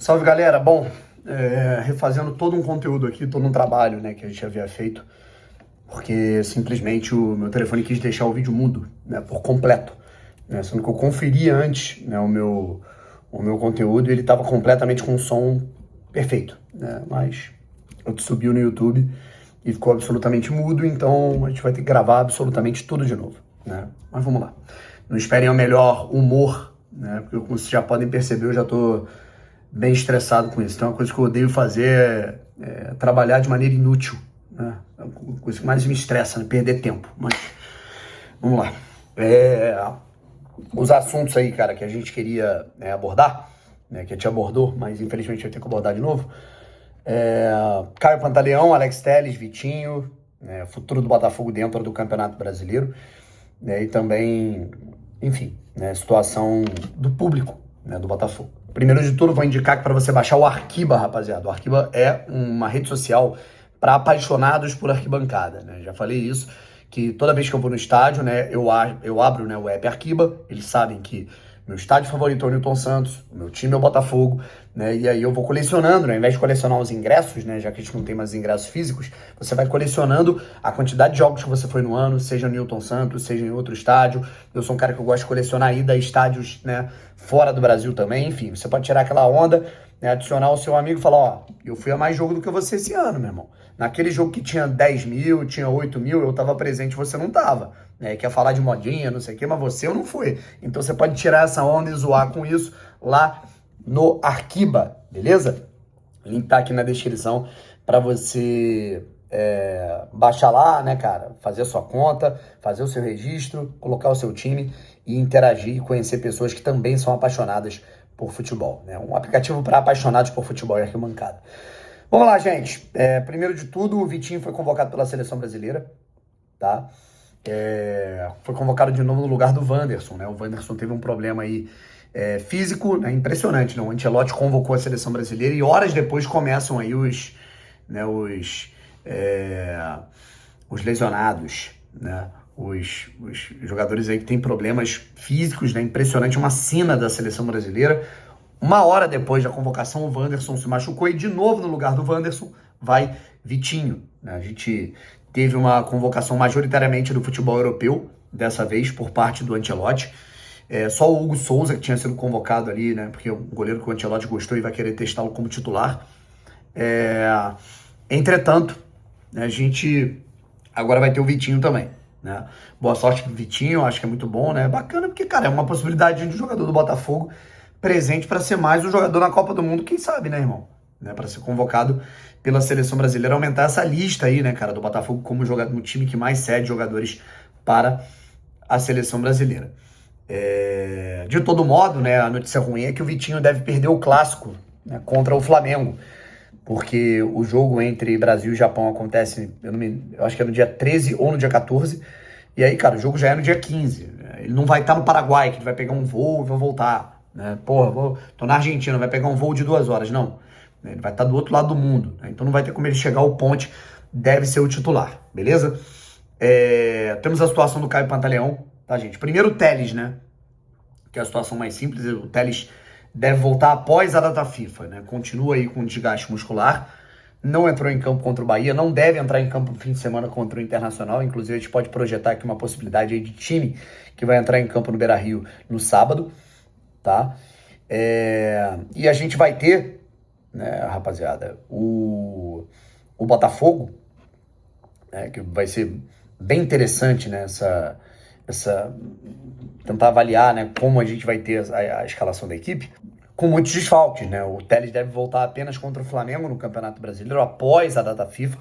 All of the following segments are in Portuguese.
Salve, galera. Bom, refazendo todo um conteúdo aqui, todo um trabalho, né, que a gente havia feito, porque simplesmente o meu telefone quis deixar o vídeo mudo, né, por completo, né, sendo que eu conferi antes, né, o meu conteúdo e ele estava completamente com o som perfeito, né, mas eu subiu no YouTube e ficou absolutamente mudo, então a gente vai ter que gravar absolutamente tudo de novo, né, mas vamos lá. Não esperem o melhor humor, né, porque como vocês já podem perceber, eu já tô bem estressado com isso. Então, uma coisa que eu odeio fazer é trabalhar de maneira inútil, né? É a coisa que mais me estressa, né? Perder tempo. Mas, vamos lá. Os assuntos aí, cara, que a gente queria abordar, né? Que a gente abordou, mas infelizmente vai ter que abordar de novo. Caio Pantaleão, Alex Telles, Vitinho, né? Futuro do Botafogo dentro do Campeonato Brasileiro, né? E também, enfim, né? Situação do público, né? Do Botafogo. Primeiro de tudo, vou indicar que para você baixar o Arquiba, rapaziada. O Arquiba é uma rede social para apaixonados por arquibancada, né? Já falei isso, que toda vez que eu vou no estádio, né, eu abro, né, o app Arquiba. Eles sabem que meu estádio favorito é o Newton Santos, o meu time é o Botafogo, né? E aí eu vou colecionando, né? Ao invés de colecionar os ingressos, né? Já que a gente não tem mais ingressos físicos, você vai colecionando a quantidade de jogos que você foi no ano, seja no Newton Santos, seja em outro estádio. Eu sou um cara que eu gosto de colecionar ida a estádios, né, fora do Brasil também. Enfim, você pode tirar aquela onda, né, adicionar o seu amigo e falar, ó, eu fui a mais jogo do que você esse ano, meu irmão. Naquele jogo que tinha 10 mil, tinha 8 mil, eu tava presente e você não tava. Né? Quer falar de modinha, não sei o quê, mas você eu não fui. Então você pode tirar essa onda e zoar com isso lá no Arquiba, beleza? O link tá aqui na descrição para você baixar lá, né, cara? Fazer a sua conta, fazer o seu registro, colocar o seu time e interagir e conhecer pessoas que também são apaixonadas por futebol, né? Um aplicativo para apaixonados por futebol e arquibancada. Vamos lá, gente. Primeiro de tudo, o Vitinho foi convocado pela seleção brasileira, tá? Foi convocado de novo no lugar do Wanderson, né? O Wanderson teve um problema aí físico, né? Impressionante, né? O Ancelotti convocou a seleção brasileira e horas depois começam aí os lesionados, né? Os jogadores aí que têm problemas físicos, né? Impressionante, uma sina da seleção brasileira. Uma hora depois da convocação, o Wanderson se machucou e de novo no lugar do Wanderson vai Vitinho, né? A gente teve uma convocação majoritariamente do futebol europeu, dessa vez por parte do Ancelotti. Só o Hugo Souza que tinha sido convocado ali, né? Porque é um goleiro que o Ancelotti gostou e vai querer testá-lo como titular. Entretanto, né, a gente agora vai ter o Vitinho também, né? Boa sorte pro Vitinho, acho que é muito bom, né? Bacana porque, cara, é uma possibilidade de um jogador do Botafogo presente para ser mais um jogador na Copa do Mundo, quem sabe, né, irmão? Né, para ser convocado pela seleção brasileira, aumentar essa lista aí, né, cara, do Botafogo como um time que mais cede jogadores para a seleção brasileira. De todo modo, né, a notícia ruim é que o Vitinho deve perder o clássico, né, contra o Flamengo, porque o jogo entre Brasil e Japão acontece, eu acho que é no dia 13 ou no dia 14, e aí, cara, o jogo já é no dia 15. Ele não vai estar no Paraguai, que ele vai pegar um voo e vai voltar. Né? Porra, tô na Argentina, vai pegar um voo de 2 horas. Não, ele vai estar do outro lado do mundo, né? Então não vai ter como ele chegar ao ponte, deve ser o titular, beleza? Temos a situação do Caio Pantaleão, tá, gente? Primeiro o Telles, né? Que é a situação mais simples, o Telles deve voltar após a data FIFA, né? Continua aí com desgaste muscular, não entrou em campo contra o Bahia, não deve entrar em campo no fim de semana contra o Internacional, inclusive a gente pode projetar aqui uma possibilidade aí de time que vai entrar em campo no Beira-Rio no sábado, tá? E a gente vai ter, né, rapaziada, o Botafogo, né, que vai ser bem interessante, né, tentar avaliar, né, como a gente vai ter a escalação da equipe, com muitos desfalques, né? O Telles deve voltar apenas contra o Flamengo no Campeonato Brasileiro após a data FIFA,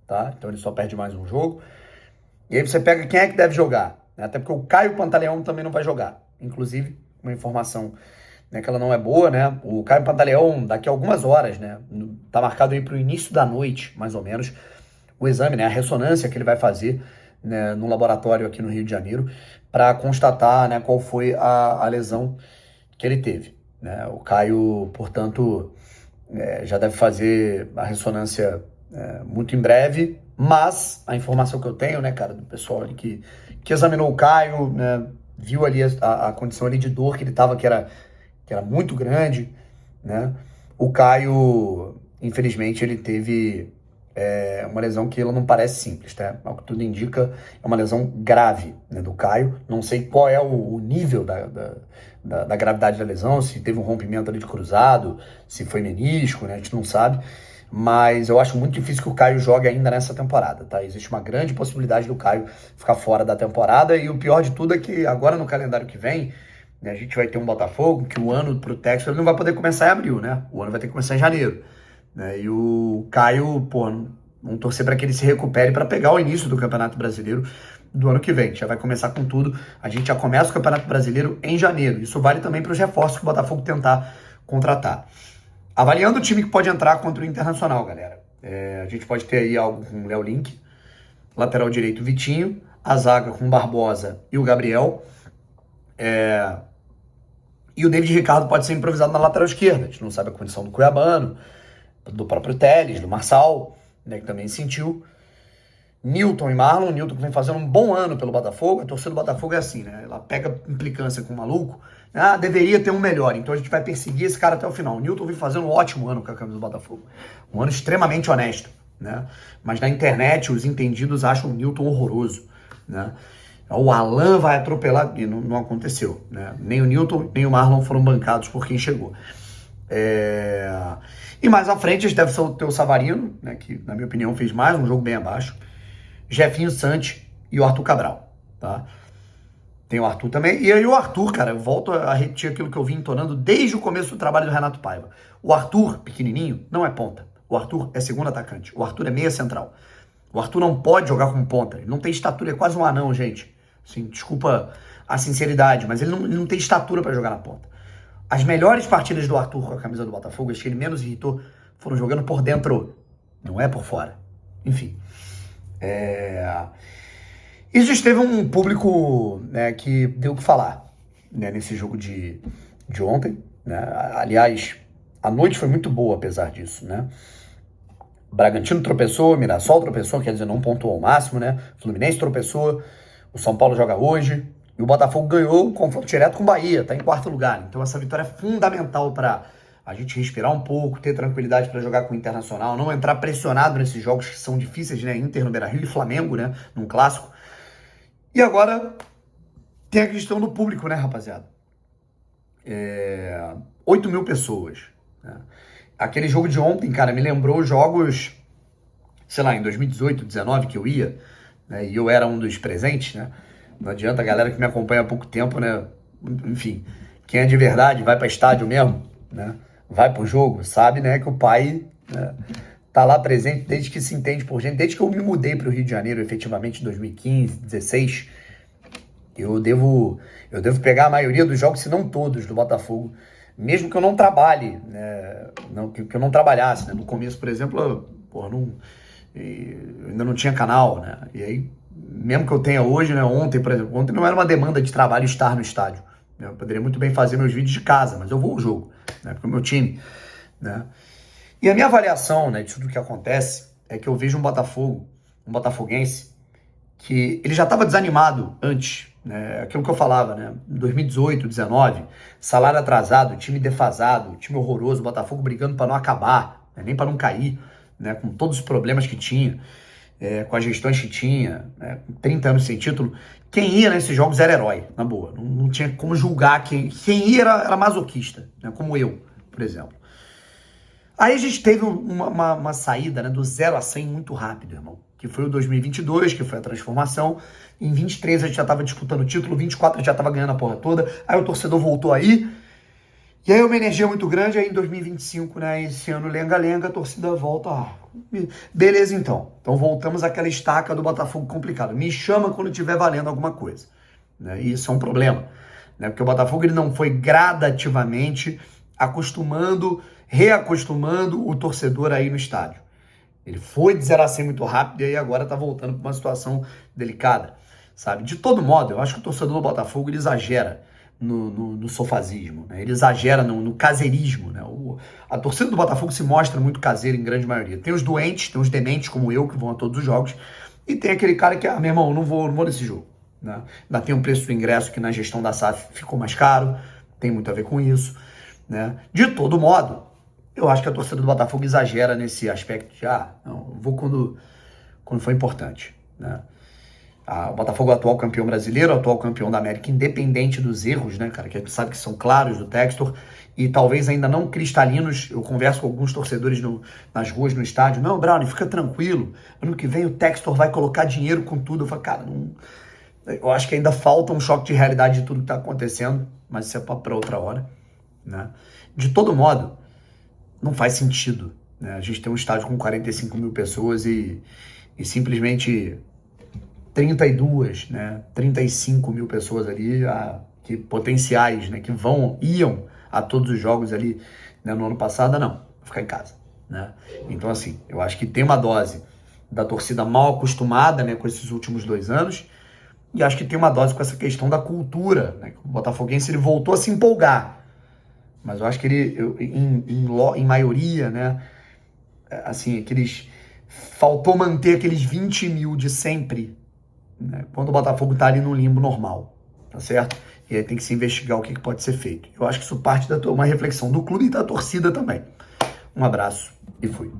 tá? Então ele só perde mais um jogo. E aí você pega quem é que deve jogar, né? Até porque o Caio Pantaleão também não vai jogar. Inclusive, uma informação, né, que ela não é boa, né? O Caio Pantaleão, daqui a algumas horas, né? Tá marcado aí pro início da noite, mais ou menos, o exame, né? A ressonância que ele vai fazer, né, no laboratório aqui no Rio de Janeiro, para constatar, né, qual foi a lesão que ele teve, né? O Caio, portanto, já deve fazer a ressonância muito em breve, mas a informação que eu tenho, né, cara, do pessoal ali que examinou o Caio, né, viu ali a condição ali de dor que ele tava, que era muito grande, né? O Caio, infelizmente, ele teve uma lesão que ela não parece simples, tá? Ao que tudo indica, é uma lesão grave, né, do Caio. Não sei qual é o nível da gravidade da lesão, se teve um rompimento ali de cruzado, se foi menisco, né? A gente não sabe. Mas eu acho muito difícil que o Caio jogue ainda nessa temporada, tá? Existe uma grande possibilidade do Caio ficar fora da temporada, e o pior de tudo é que agora no calendário que vem, né, a gente vai ter um Botafogo, que o ano pro Texas ele não vai poder começar em abril, né? O ano vai ter que começar em janeiro, né? E o Caio, pô, vamos torcer para que ele se recupere para pegar o início do Campeonato Brasileiro do ano que vem. Já vai começar com tudo. A gente já começa o Campeonato Brasileiro em janeiro. Isso vale também para os reforços que o Botafogo tentar contratar. Avaliando o time que pode entrar contra o Internacional, galera. A gente pode ter aí algo com o Léo Link, lateral direito Vitinho, a zaga com o Barbosa e o Gabriel. E o David Ricardo pode ser improvisado na lateral esquerda. A gente não sabe a condição do Cuiabano, do próprio Telles, do Marçal, né, que também sentiu. Newton e Marlon. O Newton que vem fazendo um bom ano pelo Botafogo. A torcida do Botafogo é assim, né? Ela pega implicância com o maluco. Ah, deveria ter um melhor, então a gente vai perseguir esse cara até o final. O Newton vem fazendo um ótimo ano com a camisa do Botafogo. Um ano extremamente honesto, né? Mas na internet os entendidos acham o Newton horroroso, né? O Alan vai atropelar, e não aconteceu, né? Nem o Newton, nem o Marlon foram bancados por quem chegou. E mais à frente a gente deve ter o Savarino, né, que na minha opinião fez mais um jogo bem abaixo. Jefinho Santos e o Arthur Cabral, tá? Tem o Arthur também. E aí o Arthur, cara, eu volto a repetir aquilo que eu vim entonando desde o começo do trabalho do Renato Paiva. O Arthur, pequenininho, não é ponta. O Arthur é segundo atacante. O Arthur é meia central. O Arthur não pode jogar como ponta. Ele não tem estatura, é quase um anão, gente. Assim, desculpa a sinceridade, mas ele não tem estatura para jogar na ponta. As melhores partidas do Arthur com a camisa do Botafogo, as que ele menos irritou, foram jogando por dentro, não é por fora. Enfim. Isso teve um público, né, que deu o que falar, né, nesse jogo de ontem, né? Aliás, a noite foi muito boa apesar disso, né? Bragantino tropeçou, Mirassol tropeçou, quer dizer, não pontuou ao máximo, né? Fluminense tropeçou, o São Paulo joga hoje, e o Botafogo ganhou um confronto direto com o Bahia, tá em quarto lugar. Então essa vitória é fundamental para a gente respirar um pouco, ter tranquilidade para jogar com o Internacional, não entrar pressionado nesses jogos que são difíceis, né? Inter no Beira-Rio e Flamengo, né? Num clássico. E agora tem a questão do público, né, rapaziada? 8 mil pessoas, né? Aquele jogo de ontem, cara, me lembrou jogos, sei lá, em 2018, 2019, que eu ia, né, e eu era um dos presentes, né? Não adianta, a galera que me acompanha há pouco tempo, né? Enfim, quem é de verdade vai para estádio mesmo, né? Vai pro jogo, sabe, né, que o pai, né, tá lá presente desde que se entende por gente, desde que eu me mudei para o Rio de Janeiro, efetivamente, em 2015, 2016. Eu devo pegar a maioria dos jogos, se não todos, do Botafogo, mesmo que eu não trabalhe, né, que eu não trabalhasse, né? No começo, por exemplo, eu ainda não tinha canal, né? E aí, mesmo que eu tenha hoje, né? Ontem, por exemplo, ontem não era uma demanda de trabalho estar no estádio, né? Eu poderia muito bem fazer meus vídeos de casa, mas eu vou ao jogo, né? Porque é o meu time, né? E a minha avaliação, né, de tudo que acontece é que eu vejo um botafoguense, que ele já estava desanimado antes, né? Aquilo que eu falava, né? Em 2018, 2019, salário atrasado, time defasado, time horroroso, Botafogo brigando para não acabar, né? Nem para não cair, né? Com todos os problemas que tinha, com as gestões que tinha, né? 30 anos sem título. Quem ia nesses jogos era herói, na boa. Não tinha como julgar quem ia era masoquista, né? Como eu, por exemplo. Aí a gente teve uma saída, né, do 0 a 100 muito rápido, irmão. Que foi o 2022, que foi a transformação. Em 23 a gente já estava disputando o título, 24 a gente já estava ganhando a porra toda. Aí o torcedor voltou aí. E aí uma energia muito grande. Aí em 2025, né, esse ano lenga-lenga, a torcida volta. Beleza então. Então voltamos àquela estaca do Botafogo complicada. Me chama quando estiver valendo alguma coisa, né? E isso é um problema, né? Porque o Botafogo ele não foi gradativamente reacostumando o torcedor aí no estádio. Ele foi de 0 a 100 muito rápido e aí agora tá voltando para uma situação delicada, sabe? De todo modo, eu acho que o torcedor do Botafogo ele exagera no sofazismo, né? Ele exagera no caseirismo, né? A torcida do Botafogo se mostra muito caseira em grande maioria. Tem os doentes, tem os dementes como eu, que vão a todos os jogos, e tem aquele cara que, meu irmão, não vou nesse jogo, né? Ainda tem um preço do ingresso que na gestão da SAF ficou mais caro, tem muito a ver com isso, né? De todo modo, Eu acho que a torcida do Botafogo exagera nesse aspecto de, não, eu vou quando for importante, né? O Botafogo é o atual campeão brasileiro, atual campeão da América, independente dos erros, né, cara, que a gente sabe que são claros do Textor e talvez ainda não cristalinos. Eu converso com alguns torcedores nas ruas, no estádio. Não, Brownie, fica tranquilo. Ano que vem o Textor vai colocar dinheiro com tudo. Eu falo, cara, não, eu acho que ainda falta um choque de realidade de tudo que está acontecendo, mas isso é para outra hora, né? De todo modo, não faz sentido, né? A gente tem um estádio com 45 mil pessoas e simplesmente 32, né, 35 mil pessoas ali, que potenciais, né, que iam a todos os jogos ali, né, no ano passado, não, vou ficar em casa, né? Então, assim, eu acho que tem uma dose da torcida mal acostumada, né, com esses últimos 2 anos, e acho que tem uma dose com essa questão da cultura, né? O botafoguense, ele voltou a se empolgar, mas eu acho que ele, em maioria, né, assim, faltou manter aqueles 20 mil de sempre, né, quando o Botafogo tá ali no limbo normal, tá certo? E aí tem que se investigar o que pode ser feito. Eu acho que isso parte uma reflexão do clube e da torcida também. Um abraço e fui.